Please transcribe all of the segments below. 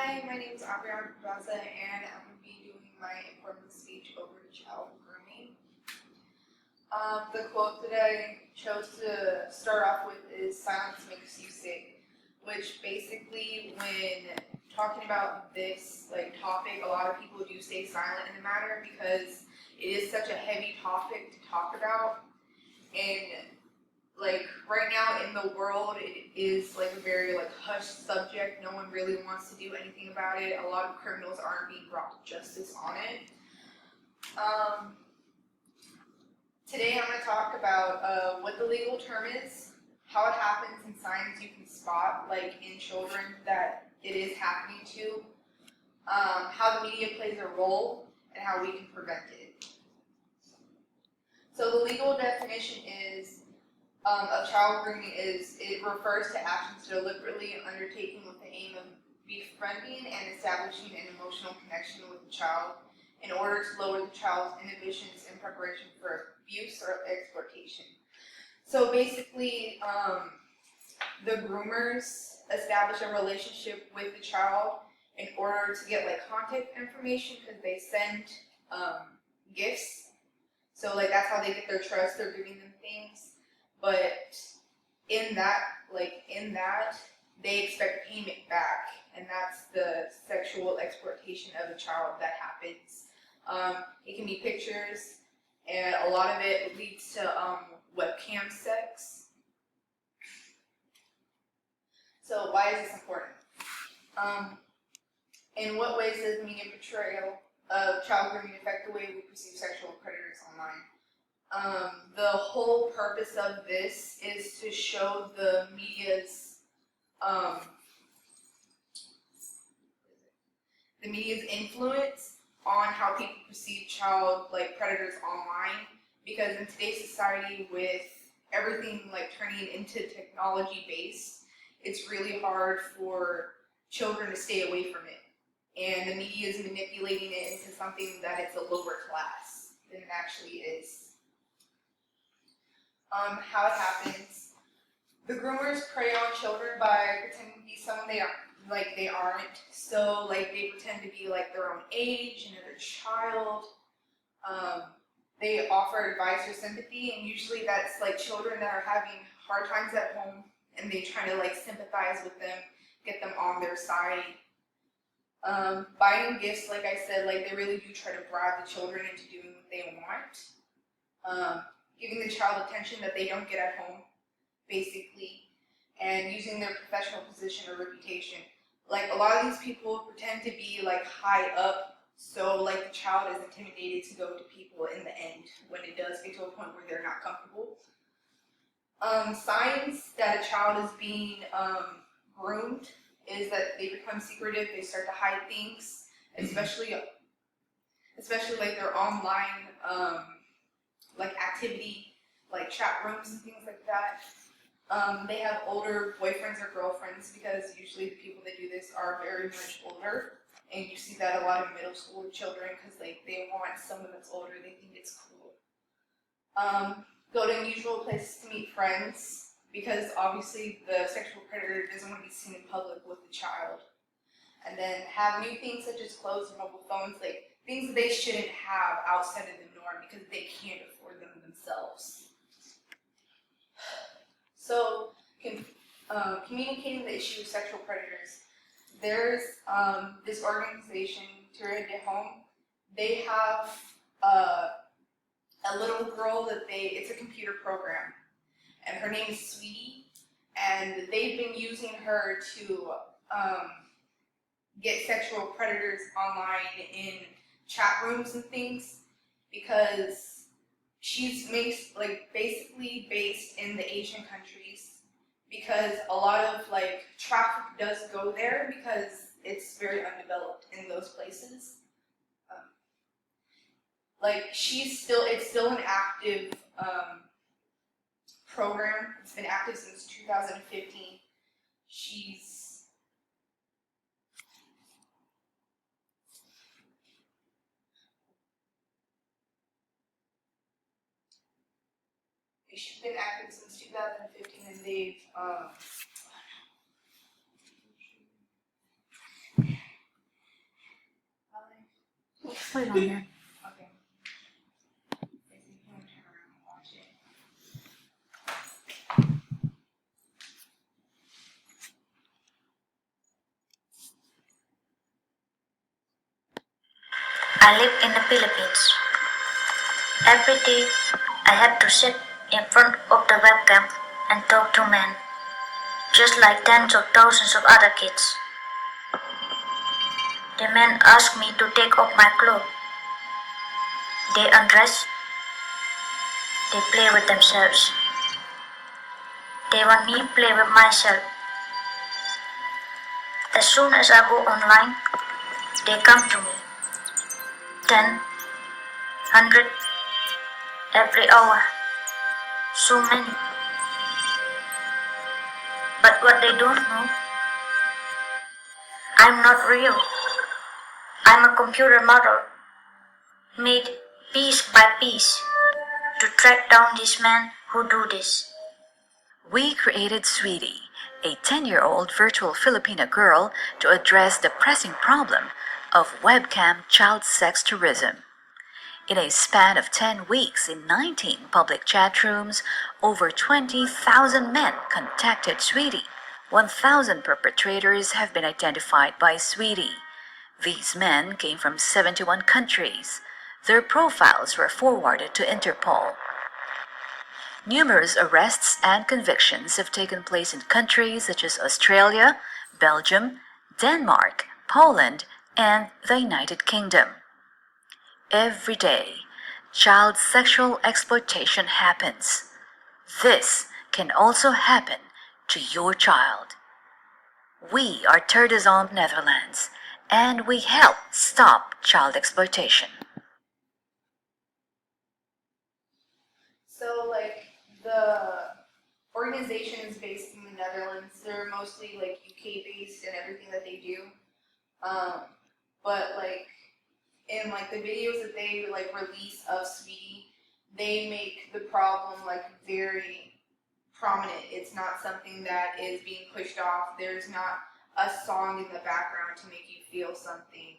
Hi, my name is Abriana Baza, and I'm going to be doing my important speech over child grooming. The quote that I chose to start off with is "Silence makes you sick," which basically, when talking about this topic, a lot of people do stay silent in the matter because it is such a heavy topic to talk about, and right now in the world, it is a very hushed subject. No one really wants to do anything about it. A lot of criminals aren't being brought to justice on it. Today I'm going to talk about what the legal term is, how it happens, and signs you can spot in children that it is happening to, how the media plays a role, and how we can prevent it. So the legal definition of child grooming it refers to actions deliberately undertaken with the aim of befriending and establishing an emotional connection with the child in order to lower the child's inhibitions in preparation for abuse or exploitation. So basically, the groomers establish a relationship with the child in order to get contact information because they send gifts. So that's how they get their trust. They're giving them things. But in that, they expect payment back, and that's the sexual exploitation of a child that happens. It can be pictures, and a lot of it leads to webcam sex. So why is this important? In what ways does media portrayal of child grooming affect the way we perceive sexual predators online? The whole purpose of this is to show the media's influence on how people perceive child predators online, because in today's society, with everything turning into technology based, it's really hard for children to stay away from it, and the media is manipulating it into something that it's a lower class than it actually is. How it happens. The groomers prey on children by pretending to be someone they aren't. So they pretend to be their own age, another child. They offer advice or sympathy, and usually that's children that are having hard times at home, and they try to sympathize with them, get them on their side. Buying gifts, like I said, they really do try to bribe the children into doing what they want. Giving the child attention that they don't get at home, basically, and using their professional position or reputation. A lot of these people pretend to be high up, so the child is intimidated to go to people in the end when it does get to a point where they're not comfortable. Signs that a child is being groomed is that they become secretive, they start to hide things, especially their online activity, chat rooms and things like that. They have older boyfriends or girlfriends, because usually the people that do this are very much older, and you see that a lot in middle school children because they want someone that's older. They think it's cool. Go to unusual places to meet friends, because obviously the sexual predator doesn't want to be seen in public with the child. And then have new things such as clothes and mobile phones, things that they shouldn't have outside of the norm because they can't afford them themselves. So, communicating the issue of sexual predators. There's this organization, Touré de Home. They have a little girl it's a computer program, and her name is Sweetie, and they've been using her to get sexual predators online in chat rooms and things, because she's basically based in the Asian countries, because a lot of traffic does go there because it's very undeveloped in those places. It's still an active program. It's been active since 2015. She's been active since 2015, and they've Put it on there. Okay. If you can turn around and watch it. I live in the Philippines. Every day, I have to sit in front of the webcam and talk to men, just like tens of thousands of other kids. The men ask me to take off my clothes. They undress. They play with themselves. They want me to play with myself. As soon as I go online, they come to me. 10, 100, every hour. So many. But what they don't know, I'm not real. I'm a computer model, made piece by piece to track down these men who do this. We created Sweetie, a 10-year-old virtual Filipino girl, to address the pressing problem of webcam child sex tourism. In a span of 10 weeks in 19 public chat rooms, over 20,000 men contacted Sweetie. 1,000 perpetrators have been identified by Sweetie. These men came from 71 countries. Their profiles were forwarded to Interpol. Numerous arrests and convictions have taken place in countries such as Australia, Belgium, Denmark, Poland, and the United Kingdom. Every day, child sexual exploitation happens. This can also happen to your child. We are Turdezalm Netherlands, and we help stop child exploitation. So, like, the organization is based in the Netherlands. They're mostly, like, UK based and everything that they do. But, like, in, like, the videos that they, like, release of Sweetie, they make the problem, like, very prominent. It's not something that is being pushed off. There's not a song in the background to make you feel something.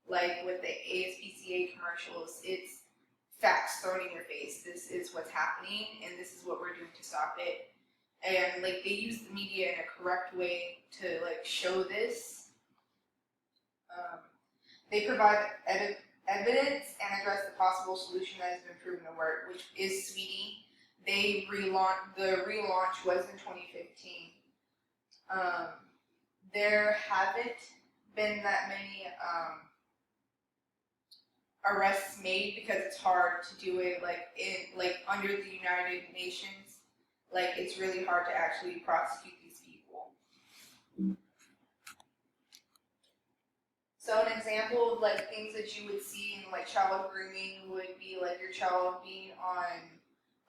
Like, with the ASPCA commercials, it's facts thrown in your face. This is what's happening, and this is what we're doing to stop it. And like they use the media in a correct way to like show this. They provide evidence and address the possible solution that has been proven to work, which is Sweetie. They relaunch. The relaunch was in 2015. There haven't been that many arrests made because it's hard to do it under the United Nations. Like it's really hard to actually prosecute these people. So an example of like things that you would see in like child grooming would be like your child being on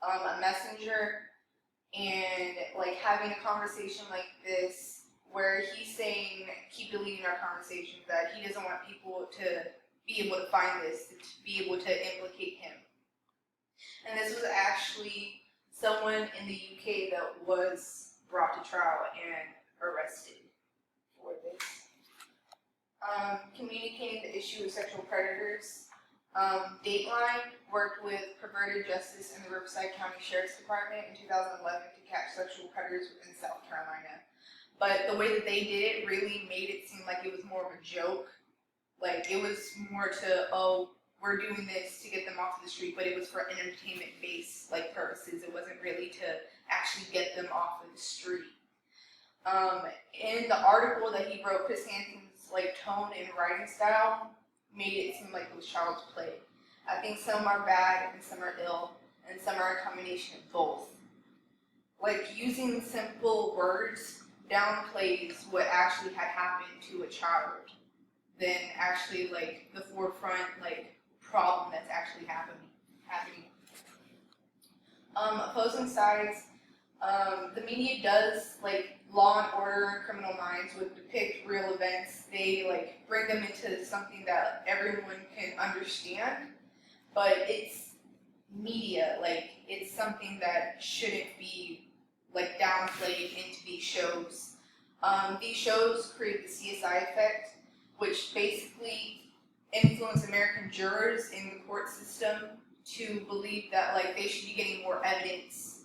a messenger and like having a conversation like this where he's saying, keep deleting our conversations, that he doesn't want people to be able to find this, to be able to implicate him. And this was actually someone in the UK that was brought to trial and arrested for this. Communicating the issue of sexual predators. Dateline worked with Perverted Justice and the Riverside County Sheriff's Department in 2011 to catch sexual predators within South Carolina. But the way that they did it really made it seem like it was more of a joke. Like, it was more to, oh, we're doing this to get them off the street, but it was for entertainment-based, like, purposes. It wasn't really to actually get them off of the street. In the article that he wrote, Chris Hansen's, like, tone and writing style made it seem like it was child's play. I think some are bad and some are ill, and some are a combination of both. Like, using simple words downplays what actually had happened to a child than actually like the forefront like problem that's actually happening. Opposing sides, the media does like Law and Order and Criminal Minds would depict real events. They like bring them into something that everyone can understand, but it's media, like it's something that shouldn't be like downplayed into these shows. These shows create the CSI effect, which basically influence American jurors in the court system to believe that like they should be getting more evidence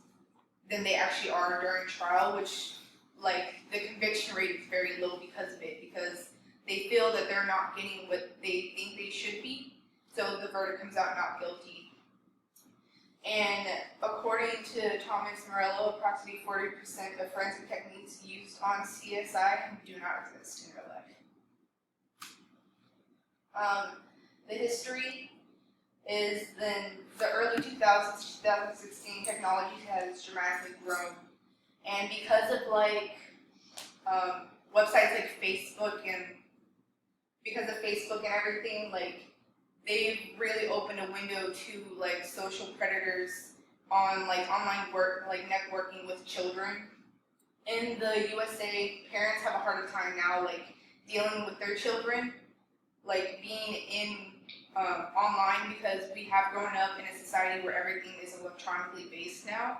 than they actually are during trial, which like the conviction rate is very low because of it, because they feel that they're not getting what they think they should be, so the verdict comes out not guilty. And according to Thomas Morello, approximately 40% of forensic techniques used on CSI do not exist in real life. The history is then the early 2000s, 2016, technology has dramatically grown. And because of like websites like Facebook and everything, like they've really opened a window to like social predators on like online work, like networking with children. In the USA, parents have a harder time now like dealing with their children, like being in online, because we have grown up in a society where everything is electronically based now.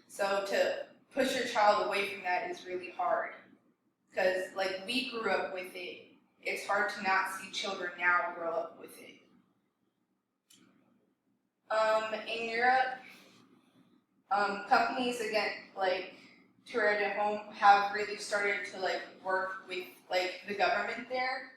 So to push your child away from that is really hard, because like we grew up with it. It's hard to not see children now grow up with it. In Europe, companies, again, like Tourette at Home, have really started to like work with like the government there.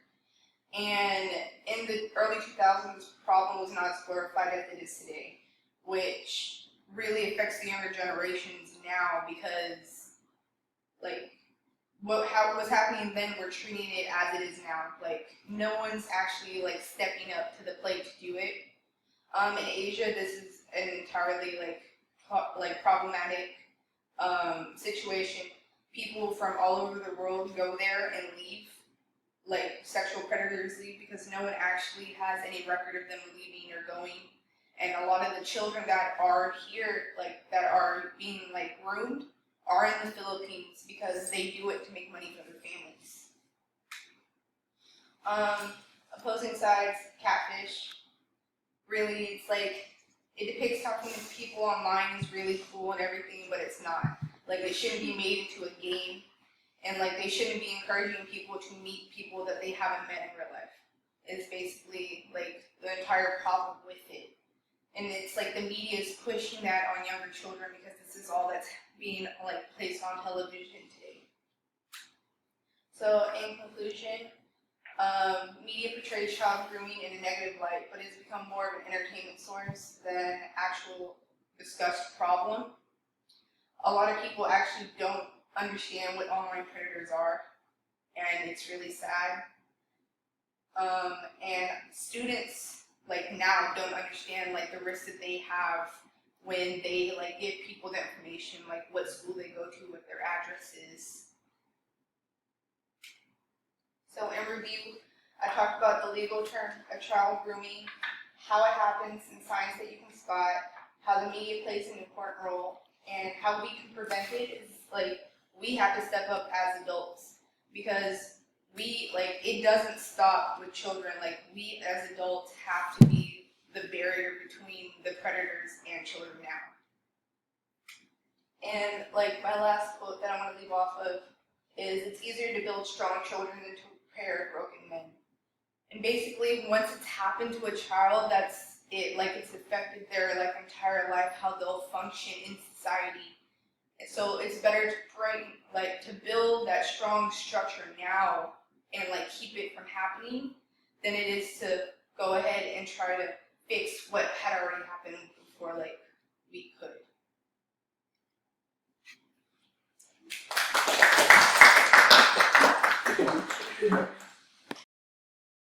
And in the early 2000s, this problem was not as glorified as it is today, which really affects the younger generations now, because like what's happening then, we're treating it as it is now. Like no one's actually like stepping up to the plate to do it. In Asia, this is an entirely like problematic situation. People from all over the world go there and leave, like sexual predators leave, because no one actually has any record of them leaving or going. And a lot of the children that are here, like that are being like groomed, are in the Philippines because they do it to make money for their families. Opposing sides, catfish. Really, it's like, it depicts talking to people online is really cool and everything, but it's not. Like, it shouldn't be made into a game, and like they shouldn't be encouraging people to meet people that they haven't met in real life. It's basically like the entire problem with it. And it's like the media is pushing that on younger children because this is all that's being like placed on television today. So in conclusion, media portrays child grooming in a negative light, but it's become more of an entertainment source than actual discussed problem. A lot of people actually don't understand what online predators are, and it's really sad. And students like now don't understand like the risks that they have when they like give people the information, like what school they go to, what their address is. So in review, I talked about the legal term of child grooming, how it happens, and signs that you can spot, how the media plays an important role, and how we can prevent it is like we have to step up as adults, because it doesn't stop with children. Like we as adults have to be the barrier between the predators and children now. And like my last quote that I want to leave off of is, it's easier to build strong children than to repair broken men. And basically, once it's happened to a child, that's it. Like it's affected their like entire life, how they'll function in society. And so it's better to build that strong structure now and like keep it from happening, than it is to go ahead and try to fix what had already happened before like we could.